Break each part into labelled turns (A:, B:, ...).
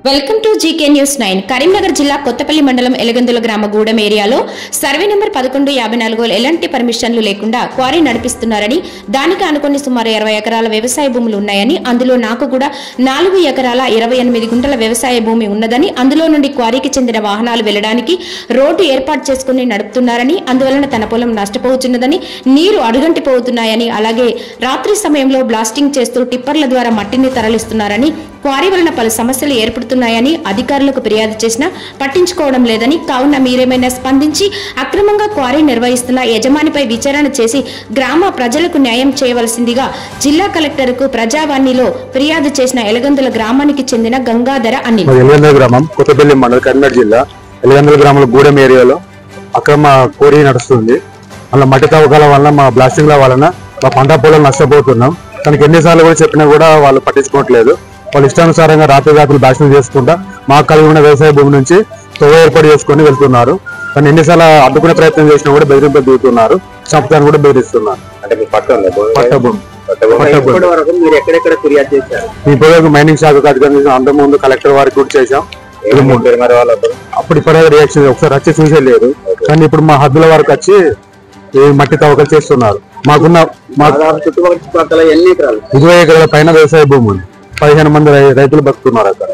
A: Welcome to GK news 9 Karimnagar జిల్లా కొత్తపల్లి మండలం ఎలగందుల గ్రామ గూడెం ఏరియాలో సర్వే నెంబర్ 1154 ఎలాంటి పర్మిషన్లు లేకుండా క్వారీ నడిపిస్తున్నారని దానికి అనుకుని సుమారు 20 ఎకరాల వ్యవసాయ భూములు ఉన్నాయని అందులో నాకు కూడా 4 ఎకరాల 28 గుంటల వ్యవసాయ భూమి ఉన్నదని అందులో నుండి క్వారీకి చెందిన వాహనాలు వెళ్లడానికి రోడ్డు ఏర్పాటు చేసుకుని నడుపుతున్నారని అందువలన తన పొలం నష్టపోతున్నదని నీరు అడుగంటిపోతున్నాయని అలాగే రాత్రి సమయంలో బ్లాస్టింగ్ చేస్తూ టిప్పర్ల ద్వారా మట్టిని తరలిస్తున్నారని క్వారీ వలన పలు సమస్యలు ఏర్పడుతున్నాయని అధికారులకు ఫిర్యాదు చేసినా పట్టించుకోవడం లేదని కావున మీరేమైనా స్పందించి అక్రమంగా క్వారీ నిర్వహిస్తున్న యజమానిపై విచారణ చేసి గ్రామ ప్రజలకు న్యాయం చేయవలసిందిగా జిల్లా కలెక్టర్కు ప్రజావాణిలో ఫిర్యాదు చేసిన ఎలగందుల గ్రామానికి చెందిన గంగాధర అనిల్.
B: ఎలగందుల గ్రామం కొత్తపల్లి మండలం కరీంనగర్ జిల్లా ఎలగందుల గ్రామంలో గూడెం ఏరియాలో అక్రమ క్వారీ నడుస్తుంది. అలా మట్టి తవ్వకాల వలన మా బ్లాస్టింగ్ల వలన మా పంట పొలం నష్టపోతున్నాం. తనకి ఎన్నిసార్లు కూడా చెప్పినా కూడా వాళ్ళు పట్టించుకోవట్లేదు. వాళ్ళు ఇష్టానుసారంగా రాత్రులు బ్లాస్టింగ్ చేసుకుంటా మాకు కలిగి ఉన్న వ్యవసాయ భూమి నుంచి తొవ్వ ఏర్పాటు చేసుకుని వెళ్తున్నారు. కానీ ఎన్నిసార్లు అడ్డుకునే ప్రయత్నం చేసినా కూడా బెదిరింపు దిగుతున్నారు. చంపుతాను కూడా బెదిరిస్తున్నారు. మైనింగ్ శాఖకు అధికారులు అంత ముందు కలెక్టర్ వారికి కూడా చేశాం. అప్పుడు ఇప్పటికే రియాక్షన్ ఒకసారి వచ్చి చూసేలేదు. కానీ ఇప్పుడు మా హద్దుల వరకు వచ్చి మట్టి తవ్వకలు చేస్తున్నారు. మాకున్న 20 ఎకరాల పైన వ్యవసాయ భూమి ఉంది. 15 మంది రైతులు బతుకుతున్నారు అక్కడ.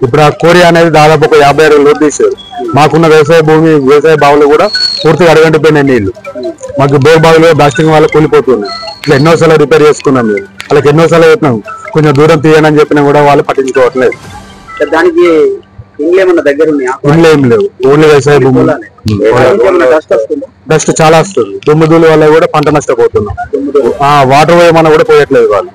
B: ఇప్పుడు ఆ కోరి అనేది దాదాపు ఒక 50 అడుగులు లోతు తీసారు. మాకున్న వ్యవసాయ భూమి వ్యవసాయ బావులు కూడా పూర్తిగా అడగంటిపోయినాయి నీళ్లు. మాకు బోర్ బావులు బ్లాస్టింగ్ వల్ల కూలిపోతున్నాయి. ఇట్లా ఎన్నోసార్లు రిపేర్ చేసుకున్నాం. మేము వాళ్ళకి ఎన్నోసార్లు చెప్పినాం కొంచెం దూరం తీయని అని చెప్పినా కూడా వాళ్ళు పట్టించుకోవట్లేదు.
C: దానికి ఇండ్లు ఏం లేవు,
B: ఓన్లీ వ్యవసాయ భూములు. డస్ట్ చాలా వస్తుంది. దుమ్ముదూల వల్ల కూడా పంట నష్టపోతున్నాం. వాటర్ వేయమన్నా కూడా పోయట్లేదు వాళ్ళు.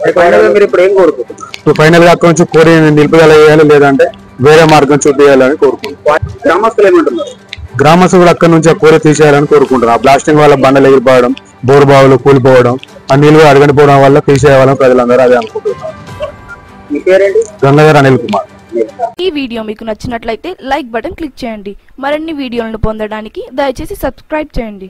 C: ఇప్పుడు
B: ఫైనల్ గా అక్కడ నుంచి కోరి నిలుపుదల వేయాలి, లేదంటే వేరే మార్గం చూపించాలని కోరుకుంటున్నాం. గ్రామస్తులు కూడా అక్కడ నుంచి ఆ కోరి తీసేయాలని కోరుకుంటున్నాం. ఆ బ్లాస్టింగ్ వల్ల బండలు ఎగిరిపోవడం, బోర్ బావులు కూలిపోవడం, ఆ నీళ్లు అడగడిపోవడం వల్ల తీసేయాలని ప్రజలందరూ అదే అనుకుంటున్నారు. గంగాధర్ అనిల్ కుమార్.
D: ఈ వీడియో మీకు నచ్చినట్లయితే లైక్ బటన్ క్లిక్ చేయండి. మరిన్ని వీడియోలను పొందడానికి దయచేసి సబ్స్క్రైబ్ చేయండి.